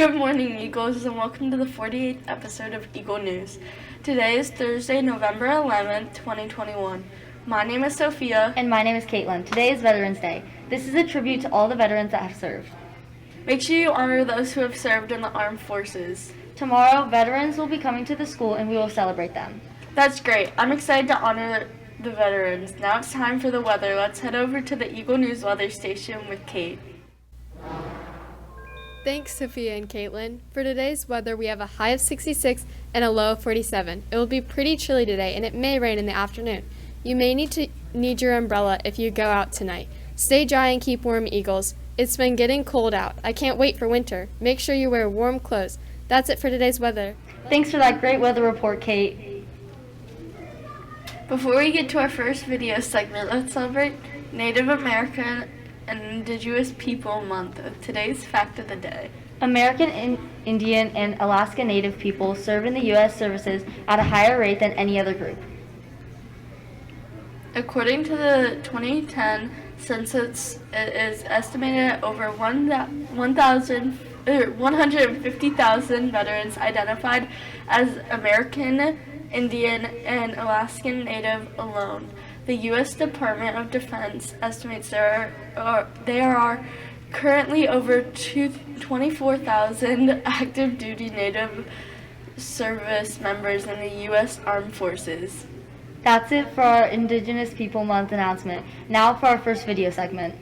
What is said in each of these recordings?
Good morning, Eagles, and welcome to the 48th episode of Eagle News. Today is Thursday, November 11th, 2021. My name is Sophia. And my name is Caitlin. Today is Veterans Day. This is a tribute to all the veterans that have served. Make sure you honor those who have served in the armed forces. Tomorrow, veterans will be coming to the school and we will celebrate them. That's great. I'm excited to honor the veterans. Now it's time for the weather. Let's head over to the Eagle News weather station with Kate. Thanks, Sophia and Caitlin. For today's weather, we have a high of 66 and a low of 47. It will be pretty chilly today, and it may rain in the afternoon. You may need your umbrella if you go out tonight. Stay dry and keep warm, Eagles. It's been getting cold out. I can't wait for winter. Make sure you wear warm clothes. That's it for today's weather. Thanks for that great weather report, Kate. Before we get to our first video segment, let's celebrate Native American and Indigenous People Month with today's fact of the day. American Indian and Alaska Native people serve in the U.S. services at a higher rate than any other group. According to the 2010 census, it is estimated that over 150,000 veterans identified as American Indian and Alaskan Native alone. The U.S. Department of Defense estimates there are currently over 24,000 active duty Native service members in the U.S. Armed Forces. That's it for our Indigenous People Month announcement. Now for our first video segment.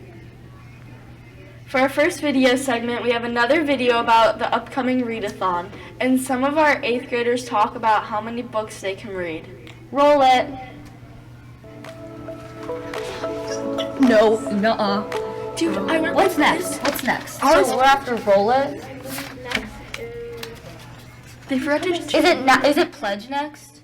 For our first video segment, we have another video about the upcoming readathon, and some of our 8th graders talk about how many books they can read. Roll it. No, nuh-uh. Dude, What's next? What's next? So we're after roll it. They forgot to Is it pledge next?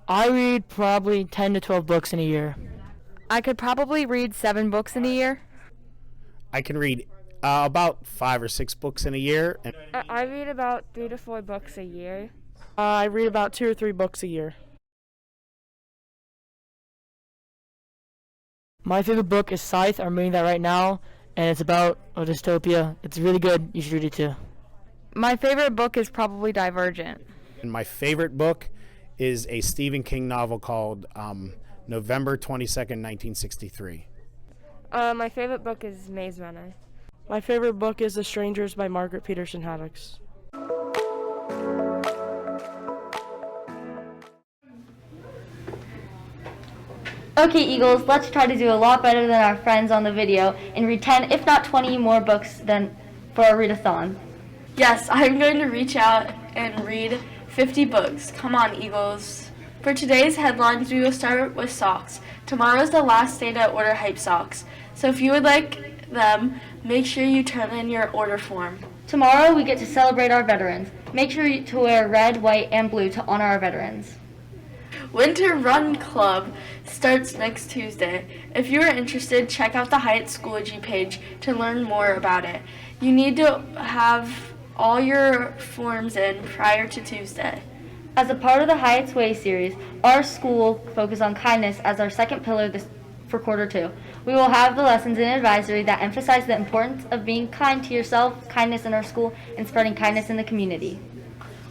I read probably 10 to 12 books in a year. I could probably read 7 books in a year. I can read about 5 or 6 books in a year. I read about 3 to 4 books a year. I read about 2 or 3 books a year. My favorite book is Scythe. I'm reading that right now, and it's about a dystopia. It's really good. You should read it too. My favorite book is probably Divergent. And my favorite book is a Stephen King novel called November 22nd, 1963. My favorite book is Maze Runner. My favorite book is The Strangers by Margaret Peterson Haddocks. Okay, Eagles, let's try to do a lot better than our friends on the video and read 10, if not 20 more books for our readathon. Yes, I'm going to reach out and read 50 books. Come on, Eagles. For today's headlines, we will start with socks. Tomorrow is the last day to order Hype socks. So if you would like them, make sure you turn in your order form. Tomorrow we get to celebrate our veterans. Make sure to wear red, white, and blue to honor our veterans. Winter Run Club starts next Tuesday. If you are interested, check out the Hyatt Schoology page to learn more about it. You need to have all your forms in prior to Tuesday. As a part of the Hyatt's Way series, our school will focus on kindness as our second pillar for quarter 2. We will have the lessons in advisory that emphasize the importance of being kind to yourself, kindness in our school, and spreading kindness in the community.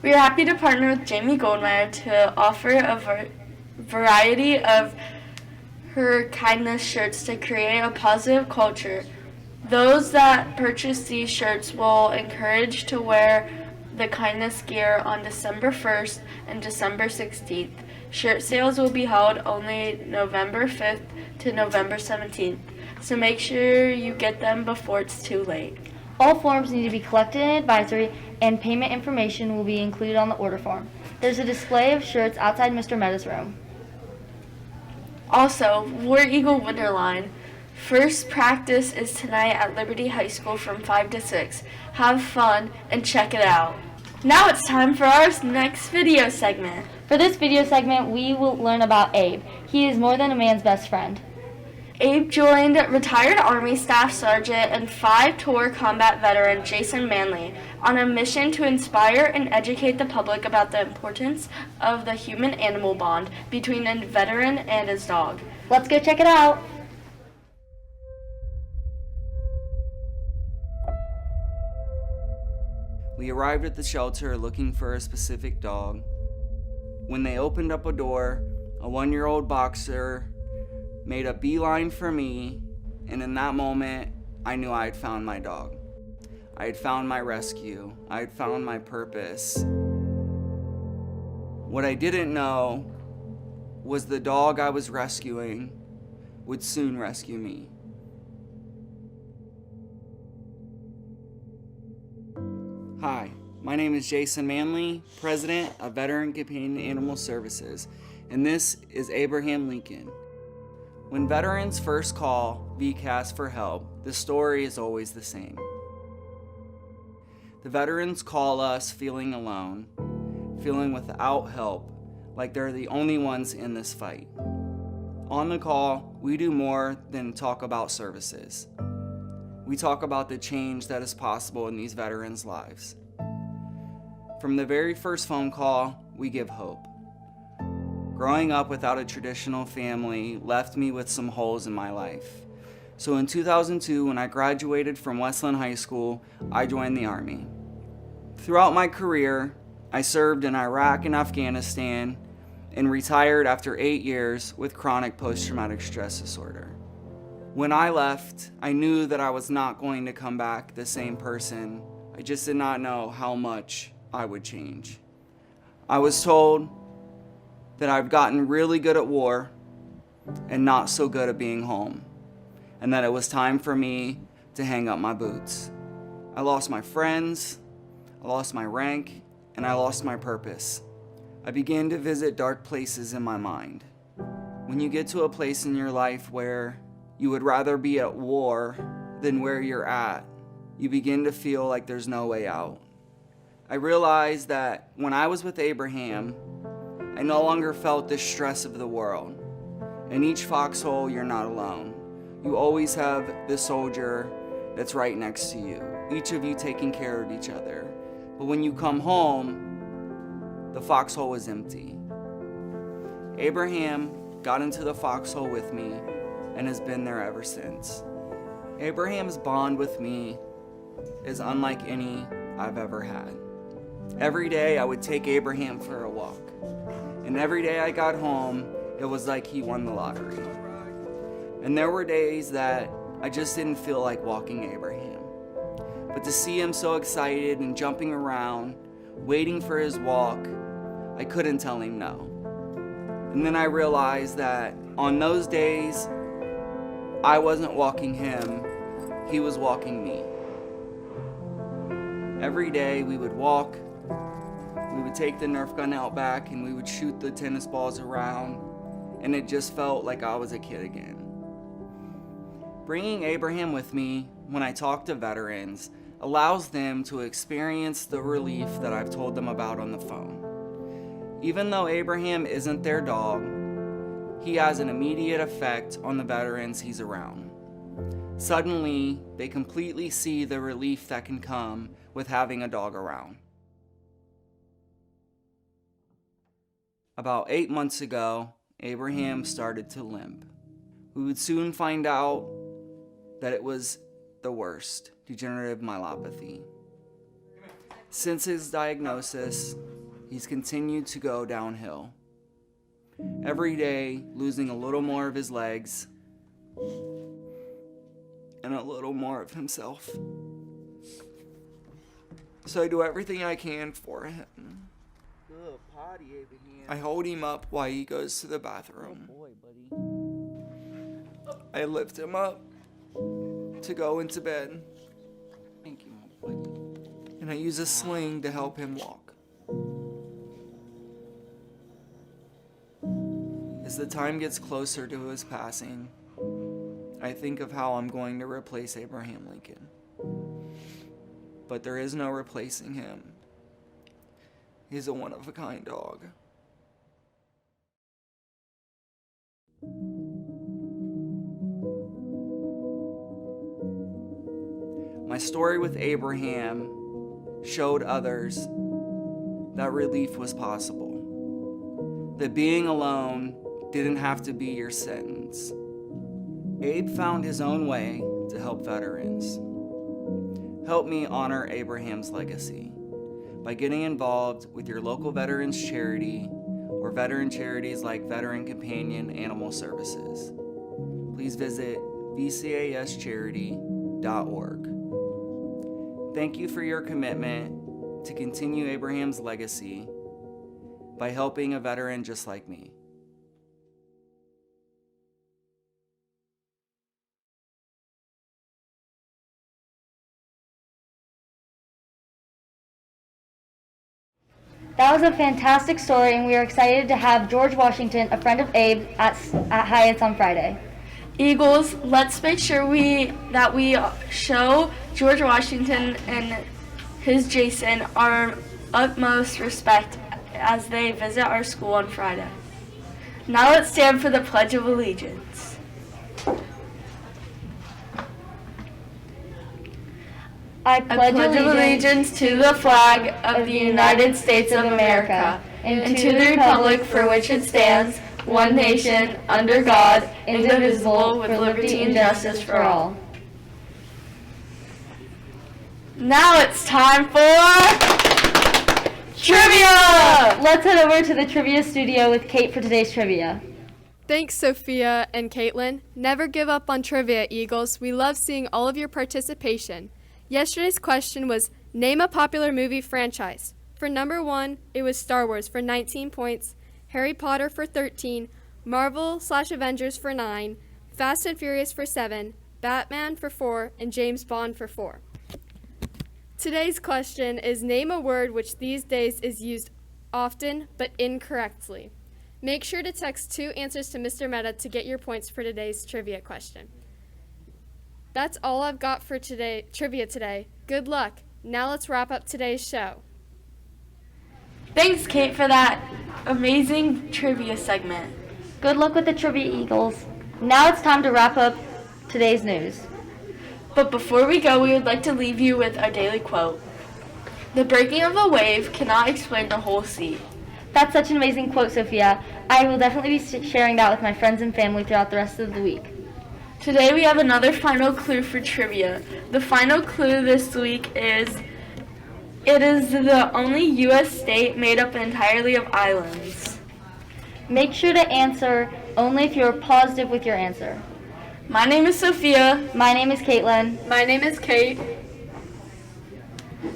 We are happy to partner with Jamie Goldmeyer to offer a variety of her kindness shirts to create a positive culture. Those that purchase these shirts will encourage to wear the kindness gear on December 1st and December 16th. Shirt sales will be held only November 5th to November 17th, so make sure you get them before it's too late. All forms need to be collected in advisory, and payment information will be included on the order form. There's a display of shirts outside Mr. Meta's room. Also, War Eagle Winterline. First practice is tonight at Liberty High School from 5 to 6. Have fun and check it out. Now it's time for our next video segment. For this video segment, we will learn about Abe. He is more than a man's best friend. Abe joined retired Army Staff Sergeant and 5-tour combat veteran Jason Manley on a mission to inspire and educate the public about the importance of the human-animal bond between a veteran and his dog. Let's go check it out. We arrived at the shelter looking for a specific dog. When they opened up a door, a 1-year-old boxer made a beeline for me, and in that moment, I knew I had found my dog. I had found my rescue. I had found my purpose. What I didn't know was the dog I was rescuing would soon rescue me. Hi, my name is Jason Manley, President of Veteran Companion Animal Services, and this is Abraham Lincoln. When veterans first call VCAS for help, the story is always the same. The veterans call us feeling alone, feeling without help, like they're the only ones in this fight. On the call, we do more than talk about services. We talk about the change that is possible in these veterans' lives. From the very first phone call, we give hope. Growing up without a traditional family left me with some holes in my life. So in 2002, when I graduated from Westland High School, I joined the Army. Throughout my career, I served in Iraq and Afghanistan and retired after 8 years with chronic post-traumatic stress disorder. When I left, I knew that I was not going to come back the same person. I just did not know how much I would change. I was told that I've gotten really good at war and not so good at being home, and that it was time for me to hang up my boots. I lost my friends, I lost my rank, and I lost my purpose. I began to visit dark places in my mind. When you get to a place in your life where you would rather be at war than where you're at, you begin to feel like there's no way out. I realized that when I was with Abraham, I no longer felt the stress of the world. In each foxhole, you're not alone. You always have the soldier that's right next to you, each of you taking care of each other. But when you come home, the foxhole was empty. Abraham got into the foxhole with me and has been there ever since. Abraham's bond with me is unlike any I've ever had. Every day I would take Abraham for a walk. And every day I got home, it was like he won the lottery. And there were days that I just didn't feel like walking Abraham. But to see him so excited and jumping around, waiting for his walk, I couldn't tell him no. And then I realized that on those days, I wasn't walking him, he was walking me. Every day we would walk, we would take the Nerf gun out back and we would shoot the tennis balls around, and it just felt like I was a kid again. Bringing Abraham with me when I talk to veterans allows them to experience the relief that I've told them about on the phone. Even though Abraham isn't their dog, he has an immediate effect on the veterans he's around. Suddenly, they completely see the relief that can come with having a dog around. About 8 months ago, Abraham started to limp. We would soon find out that it was the worst, degenerative myelopathy. Since his diagnosis, he's continued to go downhill. Every day, losing a little more of his legs and a little more of himself. So I do everything I can for him. Good potty, Abraham. I hold him up while he goes to the bathroom. Boy, buddy. I lift him up to go into bed, Thank you, my buddy. and I use a sling to help him walk. As the time gets closer to his passing, I think of how I'm going to replace Abraham Lincoln. But there is no replacing him. He's a one-of-a-kind dog. My story with Abraham showed others that relief was possible, that being alone didn't have to be your sentence. Abe found his own way to help veterans. Help me honor Abraham's legacy by getting involved with your local veterans charity or veteran charities like Veteran Companion Animal Services. Please visit vcascharity.org. Thank you for your commitment to continue Abraham's legacy by helping a veteran just like me. That was a fantastic story, and we are excited to have George Washington, a friend of Abe, at Hyatt's on Friday. Eagles, let's make sure that we show George Washington and his Jason our utmost respect as they visit our school on Friday. Now let's stand for the Pledge of Allegiance. I pledge allegiance to the flag of the United States of America and to the republic for which it stands, one nation, under God, indivisible, with liberty and justice for all. Now it's time for trivia! Let's head over to the trivia studio with Kate for today's trivia. Thanks, Sophia and Caitlin. Never give up on trivia, Eagles. We love seeing all of your participation. Yesterday's question was, name a popular movie franchise. For number 1, it was Star Wars for 19 points, Harry Potter for 13, Marvel/Avengers for 9, Fast and Furious for 7, Batman for 4, and James Bond for 4. Today's question is, name a word which these days is used often but incorrectly. Make sure to text 2 answers to Mr. Meta to get your points for today's trivia question. That's all I've got for trivia today. Good luck. Now let's wrap up today's show. Thanks, Kate, for that amazing trivia segment. Good luck with the trivia, Eagles. Now it's time to wrap up today's news. But before we go, we would like to leave you with our daily quote. The breaking of a wave cannot explain the whole sea. That's such an amazing quote, Sophia. I will definitely be sharing that with my friends and family throughout the rest of the week. Today we have another final clue for trivia. The final clue this week is, it is the only U.S. state made up entirely of islands. Make sure to answer only if you're positive with your answer. My name is Sophia. My name is Caitlin. My name is Kate.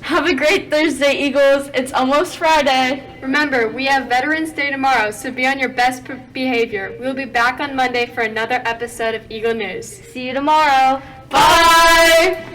Have a great Thursday, Eagles. It's almost Friday. Remember, we have Veterans Day tomorrow, so be on your best behavior. We'll be back on Monday for another episode of Eagle News. See you tomorrow. Bye!